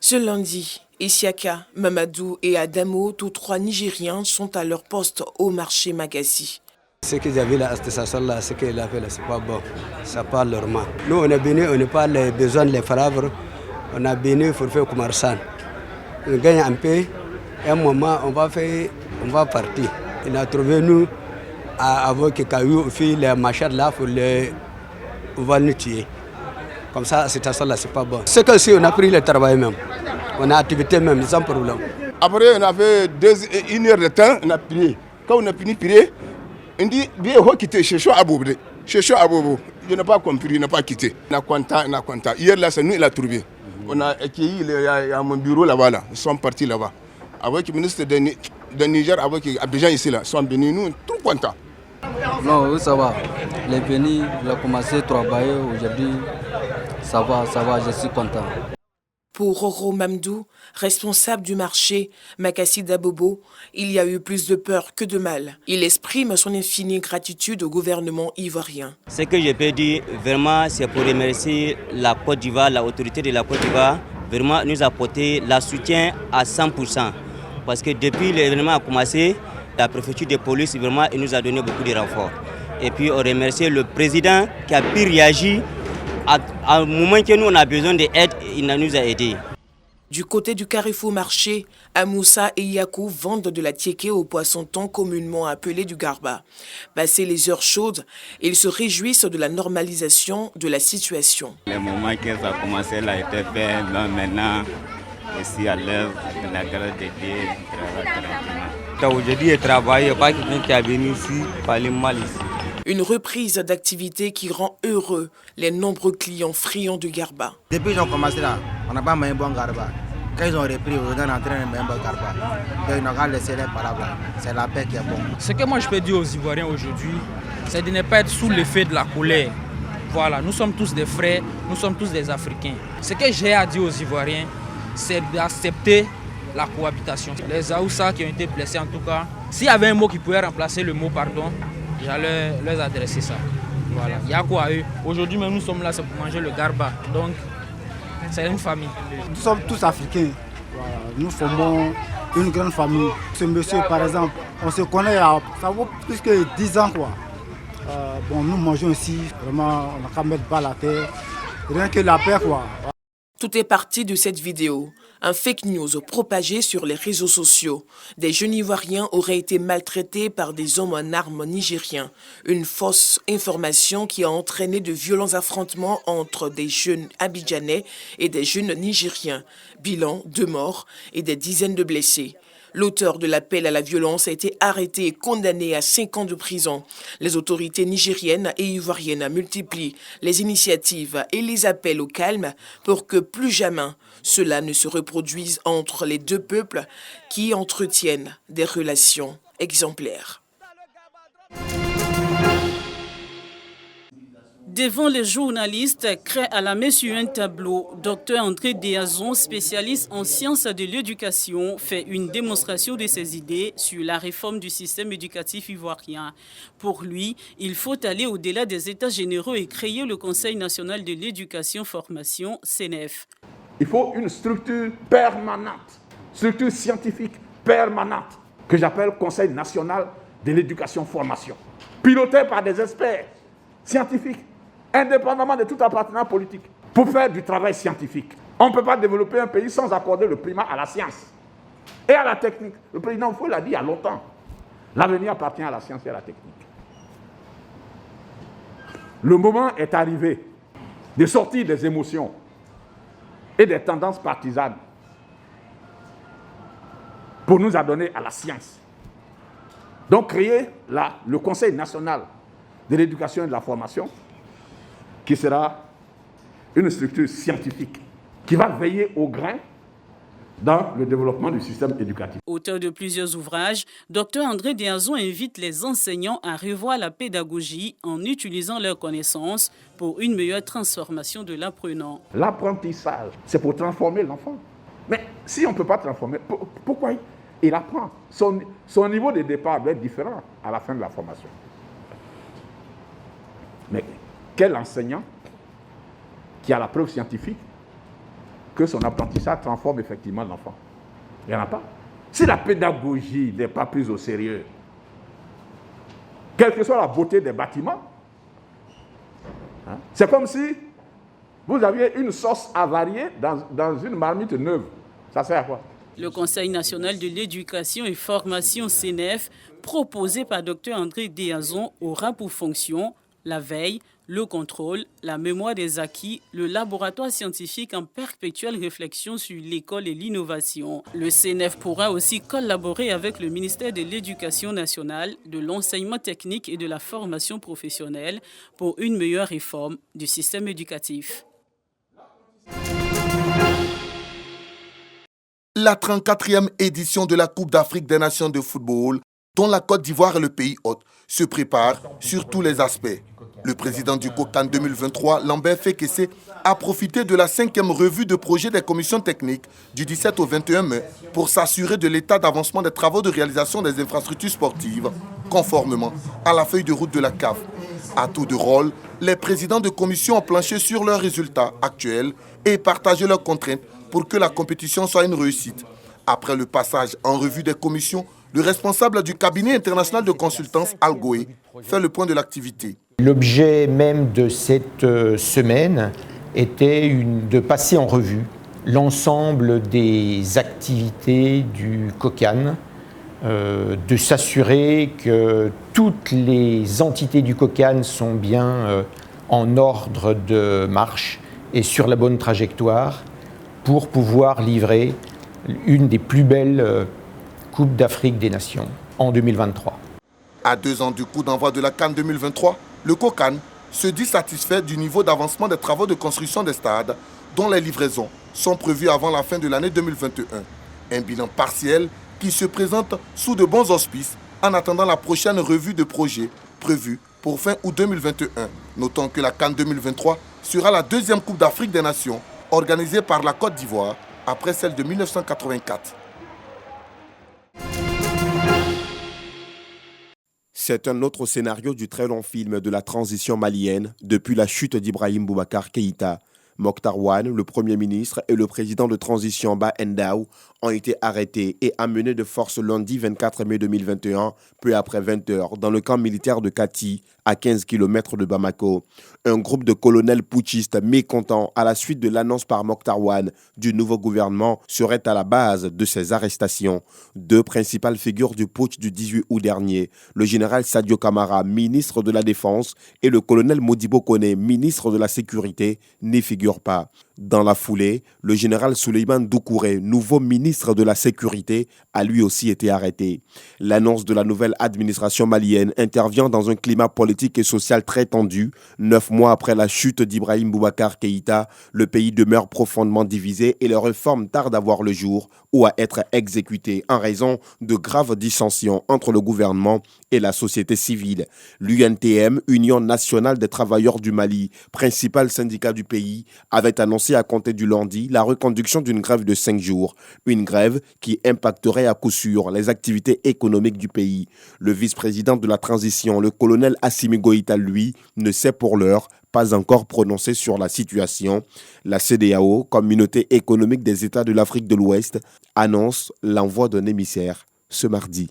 Ce lundi, Isiaka, Mamadou et Adamo, tous trois Nigériens, sont à leur poste au marché Magassi. Ce que j'ai vu là, cette station-là, ce qu'il a fait là, c'est pas bon. Ça parle normal. Nous, on est venu, on n'a pas les besoins de les farabres. On a venu pour faire commerçant. On gagne un peu. Et un moment, on va partir. Il a trouvé nous avec les cailloux, les machettes là, on va nous tuer. Comme ça, cette station-là, c'est pas bon. C'est que si on a pris le travail même, on a activité même, sans problème. Après, on avait 1 heure de temps, on a prié. Quand on a fini de prier, on dit, viens, on va quitter chez Chou Abobo. Chez Chou Abobo, je n'ai pas compris, je n'ai pas quitté. On a content. Hier, là, c'est nous, il a trouvé. On a accueilli, il y a mon bureau là-bas, là. Ils sont partis là-bas. Avec le ministre de Niger, avec Abidjan ici, là, ils sont venus, nous, tout contents. Non, oui, ça va. Il est venu, il a commencé à travailler aujourd'hui. Ça va, je suis content. Pour Roro Mamdou, responsable du marché Makassi d'Abobo, il y a eu plus de peur que de mal. Il exprime son infinie gratitude au gouvernement ivoirien. Ce que je peux dire, vraiment, c'est pour remercier la Côte d'Ivoire, l'autorité de la Côte d'Ivoire, vraiment nous apporter le soutien à 100%. Parce que depuis l'événement a commencé, la préfecture de police, vraiment, il nous a donné beaucoup de renforts. Et puis, on remercie le président qui a pu réagir. À un moment que nous on a besoin d'aide, il nous a aidés. Du côté du Carrefour Marché, Amoussa et Yakou vendent de la tiéké au poisson-thon communément appelé du garba. Passé les heures chaudes, ils se réjouissent de la normalisation de la situation. Le moment que ça a commencé là était fait, donc maintenant, ici à l'œuvre de la grâce de Dieu, tranquillement. Aujourd'hui, je travaille, il n'y a pas quelqu'un qui est venu ici, parler mal ici. Une reprise d'activité qui rend heureux les nombreux clients friands du garba. Depuis qu'ils ont commencé là, on n'a pas mis un bon garba. Quand ils ont repris, on est en train de mettre un bon garba. Donc ils n'ont qu'à laisser les palabres. C'est la paix qui est bonne. Ce que moi je peux dire aux Ivoiriens aujourd'hui, c'est de ne pas être sous l'effet de la colère. Voilà, nous sommes tous des frères, nous sommes tous des Africains. Ce que j'ai à dire aux Ivoiriens, c'est d'accepter la cohabitation. Les Aoussa qui ont été blessés en tout cas, s'il y avait un mot qui pouvait remplacer le mot pardon, j'allais leur adresser ça. Voilà. Il y a quoi à eux. Aujourd'hui même nous sommes là, c'est pour manger le garba. Donc c'est une famille. Nous sommes tous africains. Voilà. Nous formons une grande famille. Ce monsieur par exemple, on se connaît, ça vaut plus que 10 ans quoi. Nous mangeons ici, vraiment on n'a qu'à mettre bas la terre. Rien que la paix quoi. Tout est parti de cette vidéo. Un fake news propagé sur les réseaux sociaux. Des jeunes Ivoiriens auraient été maltraités par des hommes en armes nigériens. Une fausse information qui a entraîné de violents affrontements entre des jeunes abidjanais et des jeunes nigériens. Bilan, 2 morts et des dizaines de blessés. L'auteur de l'appel à la violence a été arrêté et condamné à 5 ans de prison. Les autorités nigériennes et ivoiriennes multiplient les initiatives et les appels au calme pour que plus jamais cela ne se reproduise entre les deux peuples qui entretiennent des relations exemplaires. Devant les journalistes, crée à la main sur un tableau, Dr André Déazon, spécialiste en sciences de l'éducation, fait une démonstration de ses idées sur la réforme du système éducatif ivoirien. Pour lui, il faut aller au-delà des États généraux et créer le Conseil national de l'éducation-formation, CNEF. Il faut une structure permanente, structure scientifique permanente, que j'appelle Conseil national de l'éducation-formation, piloté par des experts scientifiques, indépendamment de tout appartenant politique, pour faire du travail scientifique. On ne peut pas développer un pays sans accorder le primat à la science et à la technique. Le président Fou l'a dit il y a longtemps. L'avenir appartient à la science et à la technique. Le moment est arrivé de sortir des émotions et des tendances partisanes pour nous adonner à la science. Donc créer le Conseil national de l'éducation et de la formation, qui sera une structure scientifique qui va veiller au grain dans le développement du système éducatif. Auteur de plusieurs ouvrages, Dr André Déazon invite les enseignants à revoir la pédagogie en utilisant leurs connaissances pour une meilleure transformation de l'apprenant. L'apprentissage, c'est pour transformer l'enfant. Mais si on ne peut pas transformer, pourquoi il apprend? Son niveau de départ doit être différent à la fin de la formation. Mais quel enseignant qui a la preuve scientifique que son apprentissage transforme effectivement l'enfant. Il n'y en a pas. Si la pédagogie n'est pas prise au sérieux, quelle que soit la beauté des bâtiments, c'est comme si vous aviez une sauce avariée dans une marmite neuve. Ça sert à quoi? Le Conseil national de l'éducation et formation CNEF, proposé par Dr André Déazon, aura pour fonction la veille, le contrôle, la mémoire des acquis, le laboratoire scientifique en perpétuelle réflexion sur l'école et l'innovation. Le CNEF pourra aussi collaborer avec le ministère de l'Éducation nationale, de l'enseignement technique et de la formation professionnelle pour une meilleure réforme du système éducatif. La 34e édition de la Coupe d'Afrique des Nations de football, dont la Côte d'Ivoire est le pays hôte, se prépare sur tous les aspects. Le président du COCAN 2023, Lambert Fekese, a profité de la 5e revue de projet des commissions techniques du 17 au 21 mai pour s'assurer de l'état d'avancement des travaux de réalisation des infrastructures sportives, conformément à la feuille de route de la CAF. À tour de rôle, les présidents de commission ont planché sur leurs résultats actuels et partagé leurs contraintes pour que la compétition soit une réussite. Après le passage en revue des commissions, le responsable du cabinet international de consultance Al Goé fait le point de l'activité. L'objet même de cette semaine était de passer en revue l'ensemble des activités du COCAN, de s'assurer que toutes les entités du COCAN sont bien en ordre de marche et sur la bonne trajectoire pour pouvoir livrer une des plus belles Coupes d'Afrique des Nations en 2023. À 2 ans du coup d'envoi de la CAN 2023, le COCAN se dit satisfait du niveau d'avancement des travaux de construction des stades dont les livraisons sont prévues avant la fin de l'année 2021. Un bilan partiel qui se présente sous de bons auspices en attendant la prochaine revue de projet prévue pour fin août 2021. Notons que la CAN 2023 sera la 2e Coupe d'Afrique des Nations organisée par la Côte d'Ivoire après celle de 1984. C'est un autre scénario du très long film de la transition malienne depuis la chute d'Ibrahim Boubacar Keïta. Mokhtar Ouane, le Premier ministre, et le président de transition Bah Ndaw ont été arrêtés et amenés de force lundi 24 mai 2021, peu après 20 heures, dans le camp militaire de Kati, à 15 km de Bamako. Un groupe de colonels putschistes mécontents à la suite de l'annonce par Mokhtar Ouane du nouveau gouvernement serait à la base de ces arrestations. 2 principales figures du putsch du 18 août dernier, le général Sadio Kamara, ministre de la Défense, et le colonel Modibo Koné, ministre de la Sécurité, n'y figurent pas. Dans la foulée, le général Souleymane Doucouré, nouveau ministre de la Sécurité, a lui aussi été arrêté. L'annonce de la nouvelle administration malienne intervient dans un climat politique et social très tendu. 9 mois après la chute d'Ibrahim Boubacar Keïta, le pays demeure profondément divisé et les réformes tardent à voir le jour ou à être exécutées en raison de graves dissensions entre le gouvernement et la société civile. L'UNTM, Union nationale des travailleurs du Mali, principal syndicat du pays, avait annoncé à compter du lundi la reconduction d'une grève de 5 jours. Une grève qui impacterait à coup sûr les activités économiques du pays. Le vice-président de la transition, le colonel Assimi Goïta, lui, ne s'est pour l'heure pas encore prononcé sur la situation. La CEDEAO, Communauté économique des États de l'Afrique de l'Ouest, annonce l'envoi d'un émissaire ce mardi.